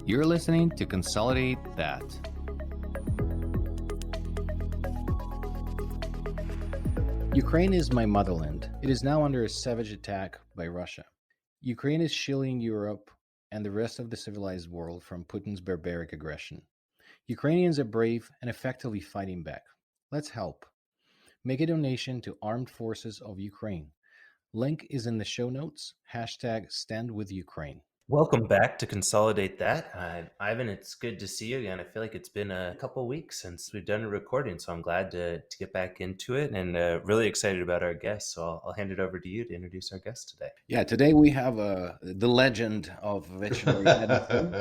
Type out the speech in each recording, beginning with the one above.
You're listening to Consolidate That. Ukraine is my motherland. It is now under a savage attack by Russia. Ukraine is shielding Europe and the rest of the civilized world from Putin's barbaric aggression. Ukrainians are brave and effectively fighting back. Let's help. Make a donation to Armed Forces of Ukraine. Link is in the show notes. #StandWithUkraine. Welcome back to Consolidate That. Ivan, it's good to see you again. I feel like it's been a couple weeks since we've done a recording, so I'm glad to get back into it and really excited about our guest. So I'll hand it over to you to introduce our guest today. Yeah, today we have the legend of veterinary medicine.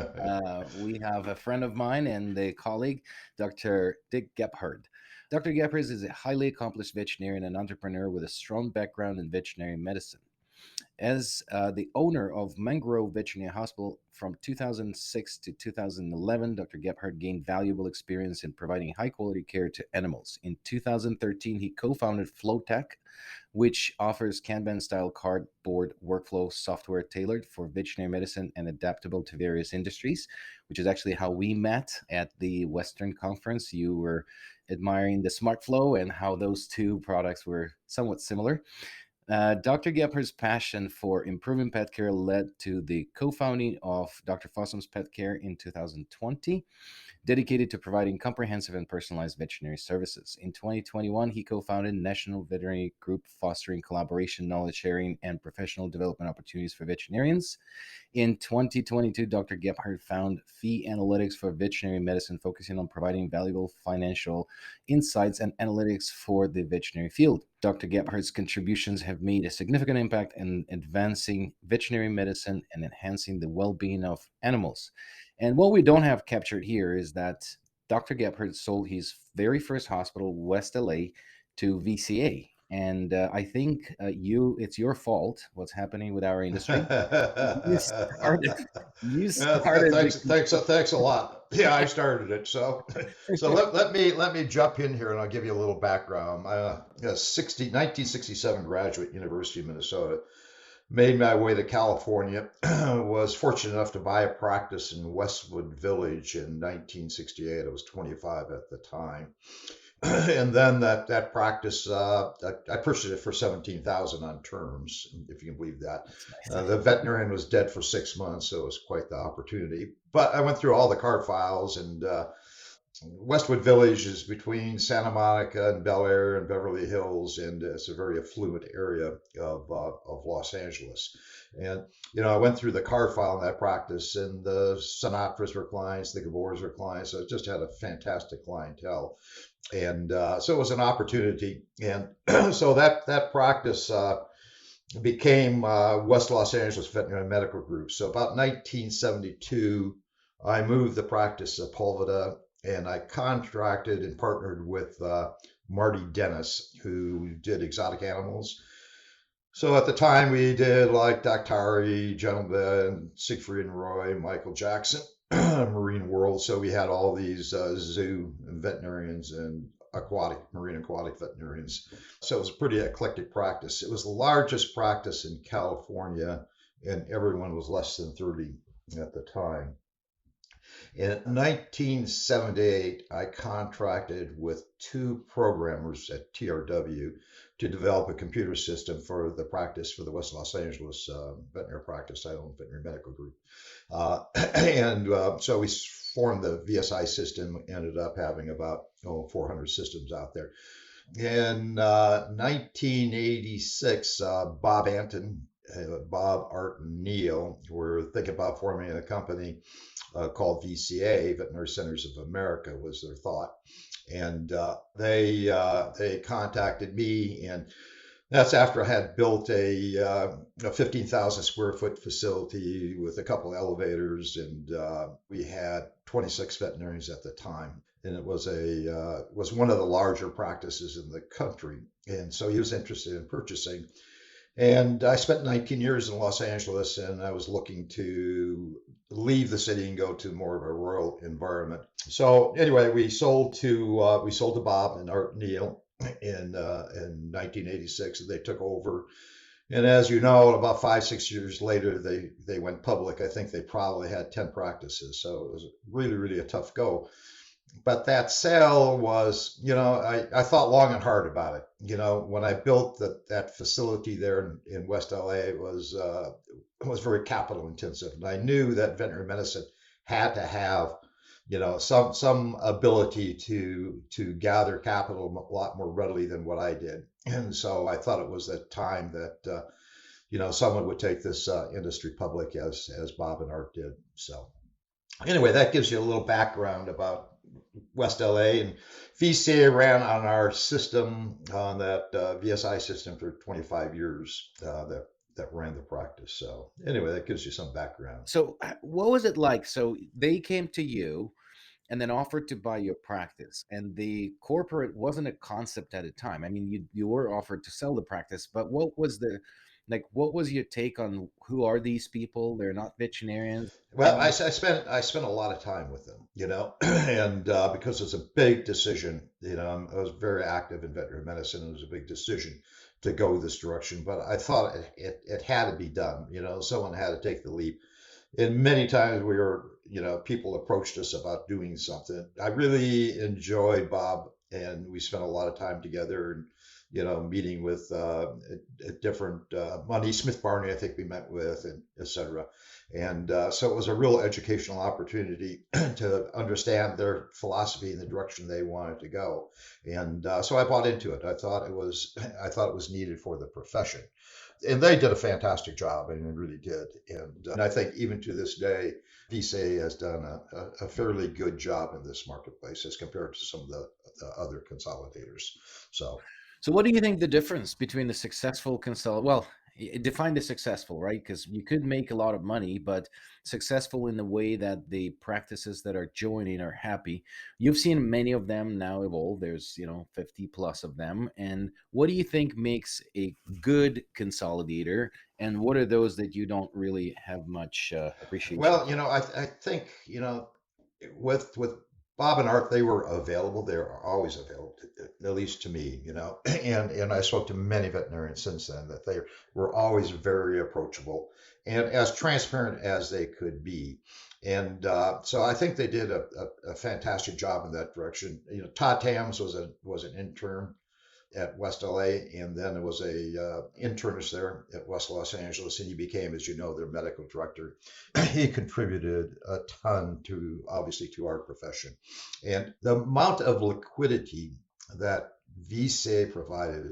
We have a friend of mine and a colleague, Dr. Dick Gebhart. Dr. Gebhart is a highly accomplished veterinarian and entrepreneur with a strong background in veterinary medicine. As the owner of Mangrove Veterinary Hospital from 2006 to 2011, Dr. Gebhart gained valuable experience in providing high-quality care to animals. In 2013, he co-founded FlowTech, which offers Kanban-style cardboard workflow software tailored for veterinary medicine and adaptable to various industries, which is actually how we met at the Western Conference. You were admiring the SmartFlow and how those two products were somewhat similar. Dr. Gebhart's passion for improving pet care led to the co-founding of Dr. Fossum's Pet Care in 2020, dedicated to providing comprehensive and personalized veterinary services. In 2021, he co-founded National Veterinary Group, fostering collaboration, knowledge sharing, and professional development opportunities for veterinarians. In 2022, Dr. Gebhart found Fee Analytics for veterinary medicine, focusing on providing valuable financial insights and analytics for the veterinary field. Dr. Gebhart's contributions have made a significant impact in advancing veterinary medicine and enhancing the well-being of animals. And what we don't have captured here is that Dr. Gebhart sold his very first hospital, West LA, to VCA. And I think it's your fault what's happening with our industry. You started. Thanks a lot. Yeah, I started it. So let me jump in here and I'll give you a little background. 1967 graduate, University of Minnesota. Made my way to California. Was fortunate enough to buy a practice in Westwood Village in 1968. I was 25 at the time. And then that practice, I purchased it for $17,000 on terms, if you can believe that. The veterinarian was dead for 6 months, so it was quite the opportunity. But I went through all the card files, and Westwood Village is between Santa Monica and Bel Air and Beverly Hills, and it's a very affluent area of Los Angeles. And I went through the card file in that practice, and the Sinatras were clients, the Geborts were clients, so it just had a fantastic clientele. And so it was an opportunity. And so that practice became West Los Angeles Veterinary Medical Group. So about 1972, I moved the practice to Pulveda, and I contracted and partnered with Marty Dennis, who did exotic animals. So at the time, we did like Daktari, Gentleman, Siegfried and Roy, Michael Jackson, Marine World. So we had all these zoo veterinarians and marine aquatic veterinarians. So it was a pretty eclectic practice. It was the largest practice in California, and everyone was less than 30 at the time. In 1978, I contracted with two programmers at TRW to develop a computer system for the practice for the West Los Angeles veterinary practice. I own Veterinary Medical Group. So we formed the VSI system, ended up having about 400 systems out there. In 1986, Bob Anton, Bob, Art, and Neil were thinking about forming a company called VCA, Veterinary Centers of America was their thought. And they contacted me, and that's after I had built a 15,000 square foot facility with a couple elevators, and we had 26 veterinarians at the time. And it was one of the larger practices in the country. And so he was interested in purchasing. And I spent 19 years in Los Angeles, and I was looking to leave the city and go to more of a rural environment. So anyway, we sold to Bob and Art Neal in 1986, and they took over And as you know, about 5, 6 years later, they went public. I think they probably had 10 practices. So it was really, really a tough go. But that sale was, I thought long and hard about it. When I built that facility there in West LA, it was very capital intensive. And I knew that veterinary medicine had to have, some ability to gather capital a lot more readily than what I did. And so I thought it was that time that, someone would take this industry public as Bob and Art did. So anyway, that gives you a little background about West LA, and VCA ran on our system, on that VSI system, for 25 years, that ran the practice. So anyway, that gives you some background. So what was it like? So they came to you and then offered to buy your practice, and the corporate wasn't a concept at a time. I mean, you were offered to sell the practice, but what was your take on who are these people? They're not veterinarians. Well, I spent a lot of time with them, and because it's a big decision, I was very active in veterinary medicine. It was a big decision to go this direction, but I thought it had to be done. Someone had to take the leap. And many times people approached us about doing something. I really enjoyed Bob, and we spent a lot of time together, and meeting with different Monty Smith Barney, I think we met with, and et cetera. And so it was a real educational opportunity to understand their philosophy and the direction they wanted to go. And so I bought into it. I thought it was needed for the profession. And they did a fantastic job, and they really did. And I think even to this day, VCA has done a fairly good job in this marketplace as compared to some of the other consolidators. So what do you think the difference between the successful define the successful, right? Because you could make a lot of money, but successful in the way that the practices that are joining are happy. You've seen many of them now evolve. There's 50 plus of them. And what do you think makes a good consolidator, and what are those that you don't really have much appreciation? Well, I think, with Bob and Art, they were available. They were always available, at least to me, and I spoke to many veterinarians since then, that they were always very approachable and as transparent as they could be. And so I think they did a fantastic job in that direction. Todd Tams was an intern at West LA, and then there was a internist there at West Los Angeles, and he became, as you know, their medical director. He contributed a ton obviously to our profession, and the amount of liquidity that VCA provided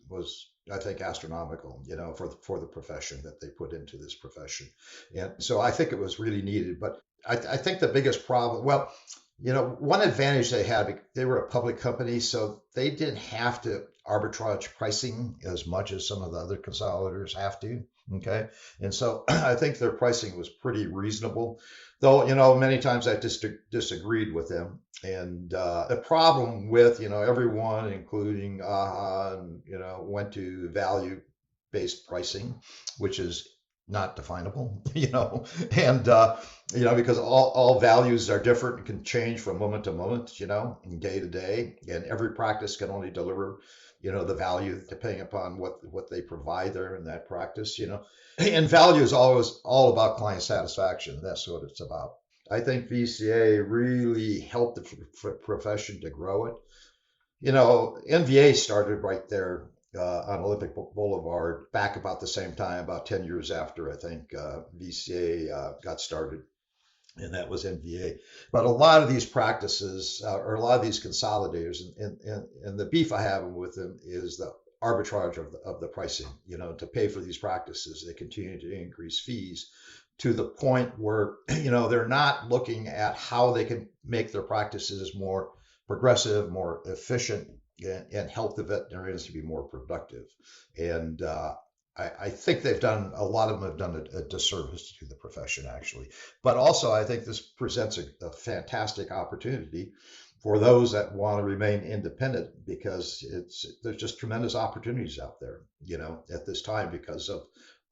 was, I think, astronomical, for the profession that they put into this profession. And so I think it was really needed. But I think the biggest problem, well, one advantage they had, they were a public company, so they didn't have to arbitrage pricing as much as some of the other consolidators have to. Okay. And so I think their pricing was pretty reasonable, though, many times I disagreed with them. And the problem with, everyone, including AHA, and, went to value-based pricing, which is not definable, and, because all values are different and can change from moment to moment, and day to day, and every practice can only deliver, the value depending upon what they provide there in that practice, and value is always all about client satisfaction. That's what it's about. I think VCA really helped the profession to grow it. NVA started right there on Olympic Boulevard back about the same time, about 10 years after I think VCA got started, and that was NVA. But a lot of these practices, or a lot of these consolidators, and the beef I have with them is the arbitrage of the pricing. To pay for these practices, they continue to increase fees to the point where they're not looking at how they can make their practices more progressive, more efficient, and help the veterinarians to be more productive. And I think a lot of them have done a disservice to the profession, actually. But also, I think this presents a fantastic opportunity for those that want to remain independent, because there's just tremendous opportunities out there, at this time, because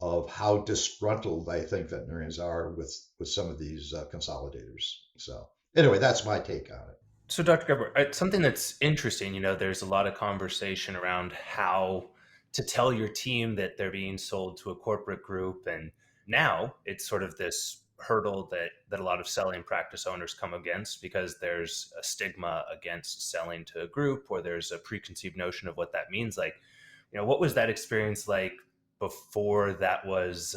of how disgruntled I think veterinarians are with some of these consolidators. So anyway, that's my take on it. So Dr. Gebhart, something that's interesting, there's a lot of conversation around how to tell your team that they're being sold to a corporate group. And now it's sort of this hurdle that a lot of selling practice owners come against, because there's a stigma against selling to a group, or there's a preconceived notion of what that means. Like, what was that experience like before that was,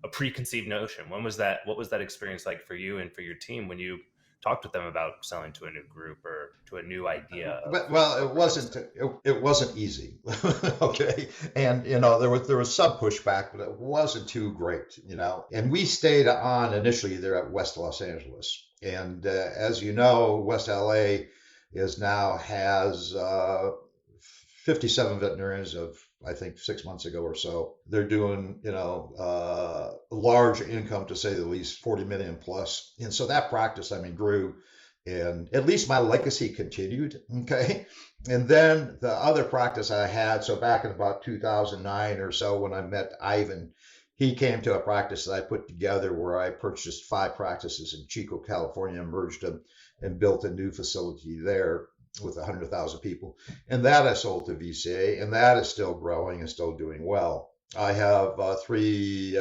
a preconceived notion? What was that experience like for you and for your team when you talked with them about selling to a new group or to a new idea Well, it wasn't easy. Okay. And, there was some pushback, but it wasn't too great, and we stayed on initially there at West Los Angeles. And as you know, West LA has 57 veterinarians of, I think, 6 months ago or so. They're doing, large income, to say the least, 40 million plus. And so that practice, grew, and at least my legacy continued. Okay. And then the other practice I had, so back in about 2009 or so, when I met Ivan, he came to a practice that I put together where I purchased 5 practices in Chico, California, merged them and built a new facility there with 100,000 people. And that I sold to VCA, and that is still growing and still doing well. I have 3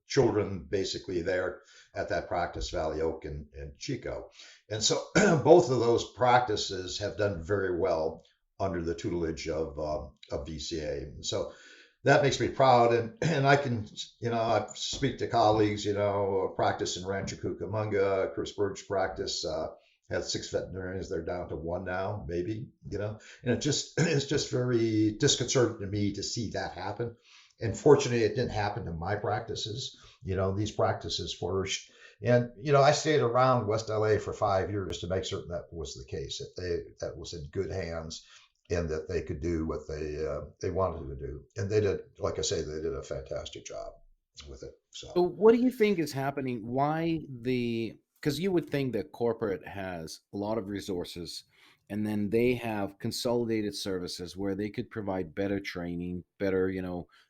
children basically there at that practice, Valley Oak and Chico. And so both of those practices have done very well under the tutelage of VCA. And so that makes me proud. And I can, I speak to colleagues, practice in Rancho Cucamonga, Chris Bird's practice, had 6 veterinarians. They're down to 1 now, maybe, and it's just very disconcerting to me to see that happen. And fortunately, it didn't happen to my practices. These practices flourished. And, I stayed around West LA for 5 years to make certain that was the case, that was in good hands, and that they could do what they wanted to do. And they did, like I say, they did a fantastic job with it. So what do you think is happening? Because you would think that corporate has a lot of resources, and then they have consolidated services where they could provide better training, better,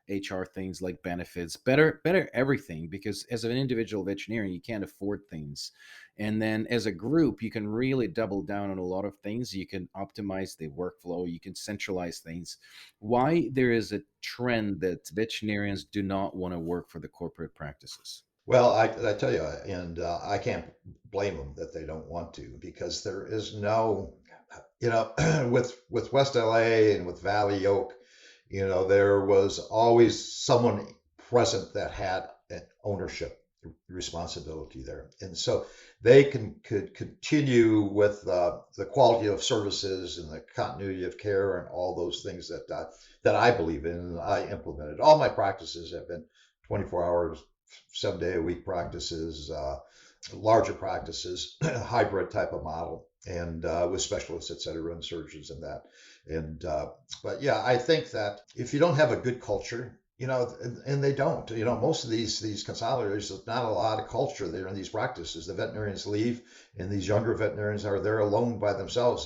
HR things like benefits, better everything, because as an individual veterinarian, you can't afford things. And then as a group, you can really double down on a lot of things. You can optimize the workflow, you can centralize things. Why there is a trend that veterinarians do not want to work for the corporate practices? Well, I tell you, and I can't blame them that they don't want to, because there is no, with West LA and with Valley Oak, there was always someone present that had an ownership responsibility there. And so they could continue with the quality of services and the continuity of care and all those things that I believe in and I implemented. All my practices have been 24 hours, 7-day-a-week practices, larger practices, hybrid type of model, and with specialists, et cetera, and surgeons and that. And but yeah, I think that if you don't have a good culture, and they don't, most of these consolidators, there's not a lot of culture there in these practices. The veterinarians leave, and these younger veterinarians are there alone by themselves,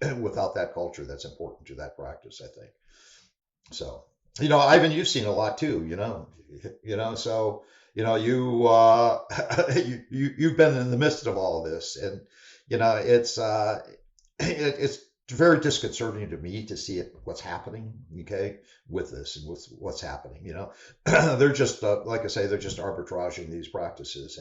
and without that culture that's important to that practice, I think. So, Ivan, you've seen a lot too, so you've been in the midst of all of this, and it's very disconcerting to me to see what's happening, okay, with this and with what's happening. They're just like I say, they're just arbitraging these practices,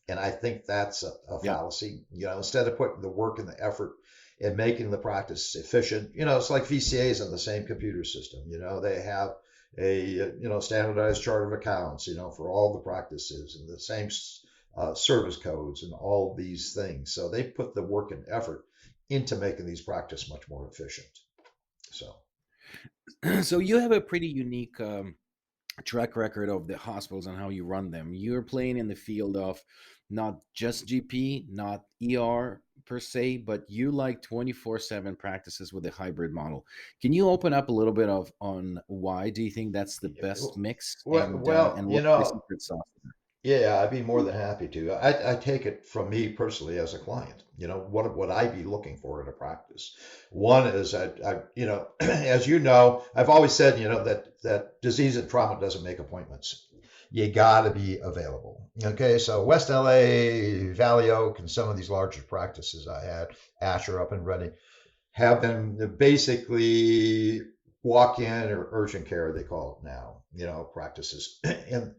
and I think that's a fallacy. Instead of putting the work and the effort and making the practice efficient, it's like VCA's on the same computer system. They have a standardized chart of accounts, for all the practices, and the same service codes and all these things. So they put the work and effort into making these practices much more efficient. So you have a pretty unique track record of the hospitals and how you run them. You're playing in the field of not just GP, not ER per se, but you like 24/7 practices with a hybrid model. Can you open up a little bit on why do you think that's the best mix? And what's the secret sauce? Yeah, I'd be more than happy to. I take it from me personally as a client. What would I be looking for in a practice? One is, I as you know, I've always said, that disease and trauma doesn't make appointments. You got to be available. Okay, so West LA, Valley Oak, and some of these larger practices I had, Asher up and running, have been basically walk-in or urgent care, they call it now, practices. And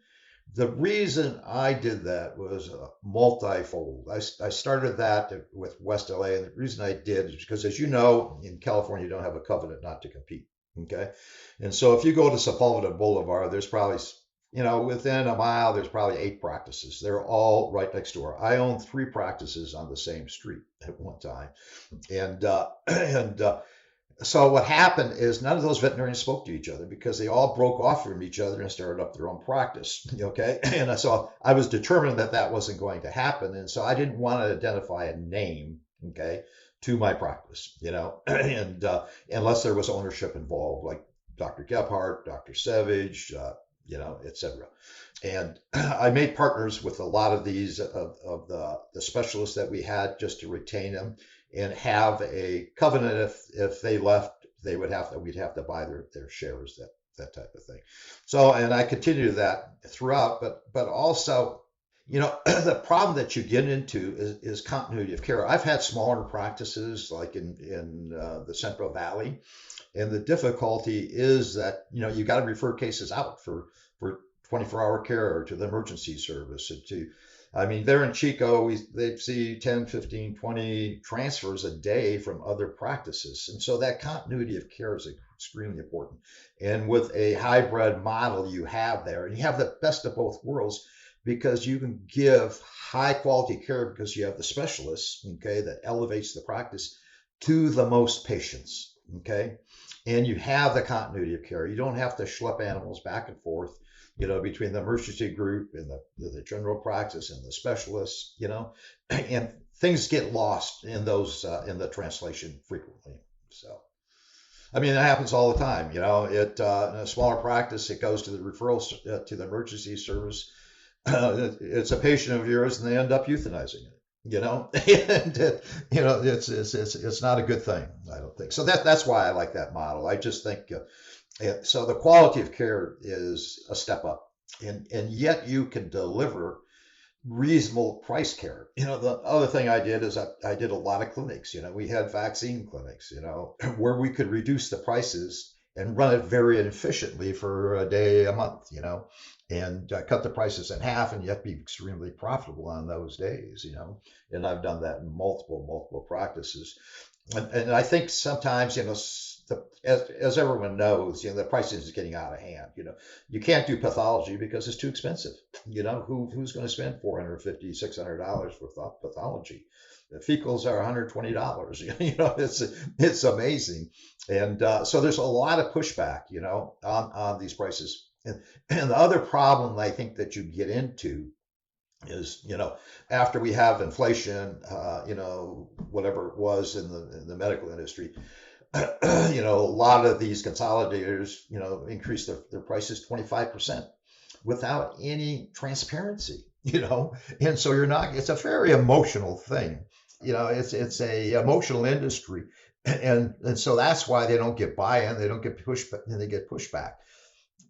the reason I did that was multifold. I started that with West LA, and the reason I did is because, as you know, in California, you don't have a covenant not to compete. Okay, and so if you go to Sepulveda Boulevard, there's probably, within a mile, there's probably 8 practices. They're all right next door. I own 3 practices on the same street at one time, and so what happened is none of those veterinarians spoke to each other because they all broke off from each other and started up their own practice. Okay, and so I was determined that that wasn't going to happen, and so I didn't want to identify a name, okay, to my practice, and unless there was ownership involved, like Dr. Gebhart, Dr. Savage, etc. And I made partners with a lot of these of the specialists that we had just to retain them and have a covenant. If they left, we'd have to buy their shares, that type of thing. So, and I continue that throughout, but also, the problem that you get into is continuity of care. I've had smaller practices like in the Central Valley, and the difficulty is that you got to refer cases out for 24-hour care or to the emergency service. They're in Chico, they see 10, 15, 20 transfers a day from other practices. And so that continuity of care is extremely important. And with a hybrid model you have there, and you have the best of both worlds because you can give high quality care because you have the specialists, okay, that elevates the practice to the most patients, okay? And you have the continuity of care. You don't have to schlep animals back and forth, between the emergency group and the general practice and the specialists, and things get lost in those in the translation frequently. So, that happens all the time. In a smaller practice, it goes to the referrals to the emergency service. It's a patient of yours, and they end up euthanizing it. And it's not a good thing, I don't think. So that's why I like that model. I just think. So the quality of care is a step up, and yet you can deliver reasonable price care. The other thing I did is I did a lot of clinics. We had vaccine clinics, where we could reduce the prices and run it very efficiently for a day, a month, and cut the prices in half and yet be extremely profitable on those days, and I've done that in multiple practices. And I think sometimes, as everyone knows, the pricing is getting out of hand. You can't do pathology because it's too expensive. Who's going to spend $450, $600 for pathology? The fecals are $120. It's amazing. And so there's a lot of pushback, on these prices. And the other problem I think that you get into is, after we have inflation, whatever it was in the medical industry, a lot of these consolidators, increase their prices 25% without any transparency, and so it's a very emotional thing. It's a emotional industry. And so that's why they don't get buy-in, they don't get pushback, and they get pushback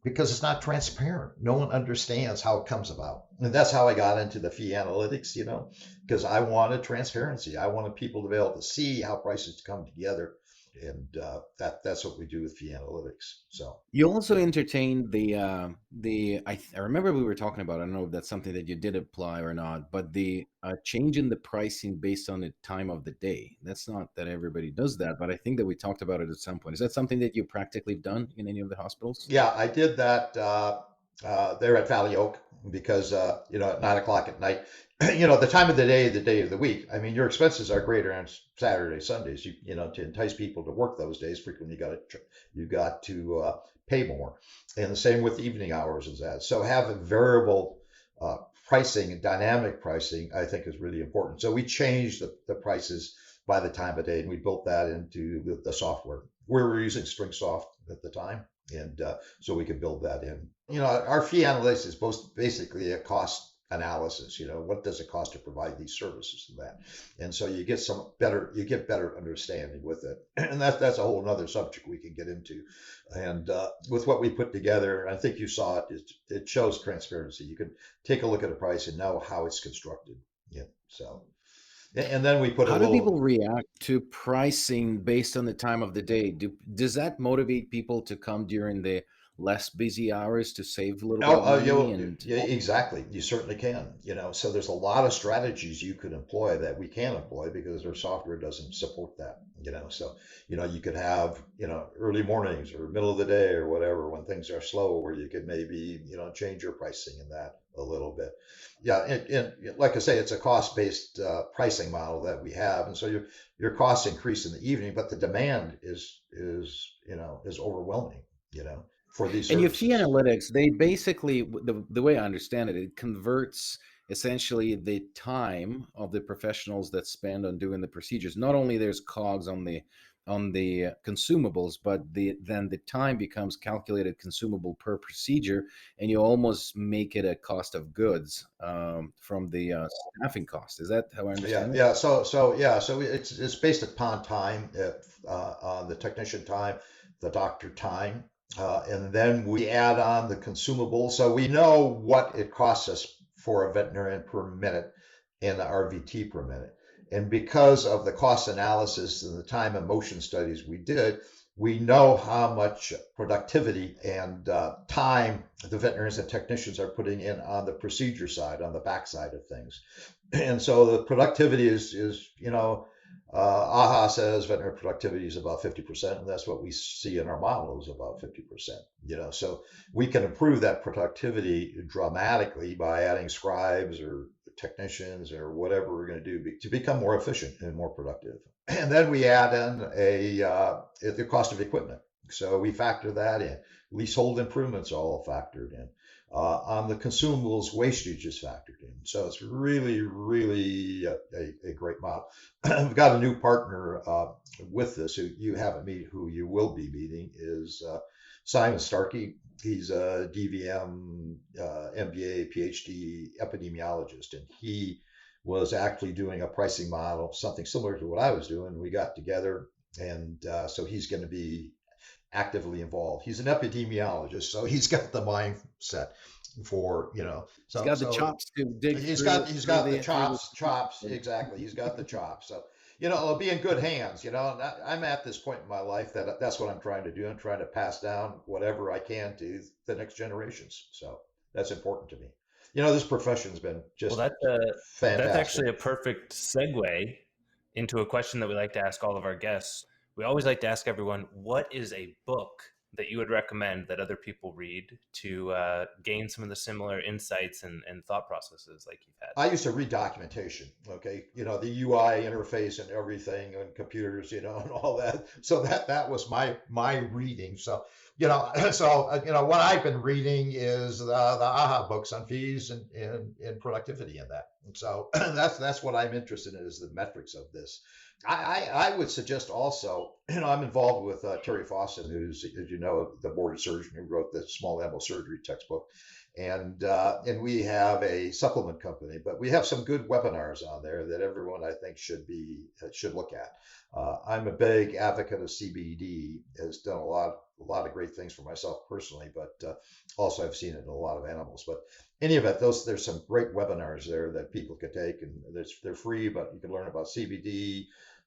because it's not transparent. No one understands how it comes about. And that's how I got into the fee analytics, because I wanted transparency. I wanted people to be able to see how prices come together. And that's what we do with fee analytics. So you also entertained I remember we were talking about, I don't know if that's something that you did apply or not, but the change in the pricing based on the time of the day. That's not that everybody does that, but I think that we talked about it at some point. Is that something that you practically done in any of the hospitals? Yeah, I did that there at Valley Oak because, at 9:00 at night, the time of the day of the week. Your expenses are greater on Saturday, Sundays. To entice people to work those days, frequently you got to pay more, and the same with evening hours as that. So having variable pricing and dynamic pricing, I think, is really important. So we changed the prices by the time of day, and we built that into the software. We were using StringSoft at the time, and so we could build that in. Our fee analytics is basically a cost analysis. What does it cost to provide these services and that, and so you get better understanding with it, and that's a whole another subject we can get into. And with what we put together, I think you saw it shows transparency. You can take a look at a price and know how it's constructed. Yeah, so And then we put How a do little. people react to pricing based on the time of the day? Does that motivate people to come during the less busy hours to save a little bit of money? And Yeah, exactly. You certainly can. So there's a lot of strategies you could employ that we can't employ because our software doesn't support that. So you could have early mornings or middle of the day or whatever when things are slow, where you could maybe change your pricing in that a little bit. Yeah, and like I say, it's a cost-based pricing model that we have, and so your costs increase in the evening, but the demand is overwhelming. For these And your fee services. analytics, they basically, the way I understand it, it converts essentially the time of the professionals that spend on doing the procedures. Not only there's COGS on the consumables, but then the time becomes calculated consumable per procedure, and you almost make it a cost of goods from the staffing cost. Is that how I Yeah, understand it? yeah. So it's based upon time, on the technician time, the doctor time, and then we add on the consumables. So we know what it costs us for a veterinarian per minute and the RVT per minute. And because of the cost analysis and the time and motion studies we did, we know how much productivity and time the veterinarians and technicians are putting in on the procedure side, on the back side of things. And so the productivity is AHA says veterinary productivity is about 50%, and that's what we see in our model is about 50%. So we can improve that productivity dramatically by adding scribes or technicians or whatever we're going to do to become more efficient and more productive. And then we add in the cost of equipment. So we factor that in. Leasehold improvements are all factored in. On the consumables, wastage is factored in. So it's really, really a great model. We've got a new partner with this who you haven't met, who you will be meeting, is Simon Starkey. He's a DVM, MBA, PhD epidemiologist, and he was actually doing a pricing model, something similar to what I was doing. We got together, and so he's going to be actively involved. He's an epidemiologist, so he's got the mindset for He's got the chops to dig. He's got the chops exactly. He's got the chops. So it'll be in good hands. I'm at this point in my life that's what I'm trying to do. I'm trying to pass down whatever I can to the next generations. So that's important to me. This profession's been just fantastic. That's actually a perfect segue into a question that we like to ask all of our guests. We always like to ask everyone, what is a book that you would recommend that other people read to gain some of the similar insights and thought processes like you've had? I used to read documentation, okay? The UI interface and everything and computers, and all that. So that was my reading. So, what I've been reading is the AHA books on fees and productivity in that. And so that's what I'm interested in, is the metrics of this. I would suggest also, I'm involved with Terry Fawcett, who's, as you know, the board surgeon who wrote the small animal surgery textbook. And we have a supplement company, but we have some good webinars on there that everyone, I think, should look at. I'm a big advocate of CBD. Has done a lot of great things for myself personally, but also I've seen it in a lot of animals. But any of it, there's some great webinars there that people could take, and they're free, but you can learn about CBD,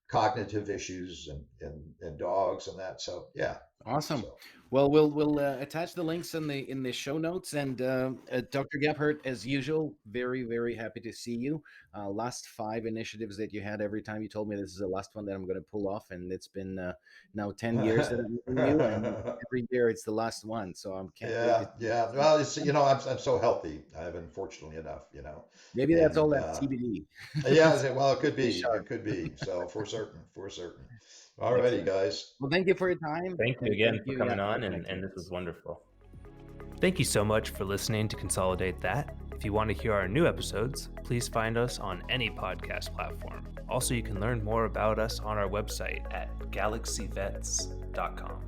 cognitive issues, and dogs and that. So yeah. Awesome. Well, we'll attach the links in the show notes. And Dr. Gebhart, as usual, very, very happy to see you. Last 5 initiatives that you had, every time you told me this is the last one that I'm going to pull off, and it's been now 10 years that I'm meeting you, and every year it's the last one. So I'm can't wait. Yeah. Well, I'm so healthy. I've been fortunately enough. Maybe that's all that CBD. Yeah. Well, it could be. It could be. So for certain. All righty, guys. Well, thank you for your time. Thank you again for coming on, and this was wonderful. Thank you so much for listening to Consolidate That. If you want to hear our new episodes, please find us on any podcast platform. Also, you can learn more about us on our website at galaxyvets.com.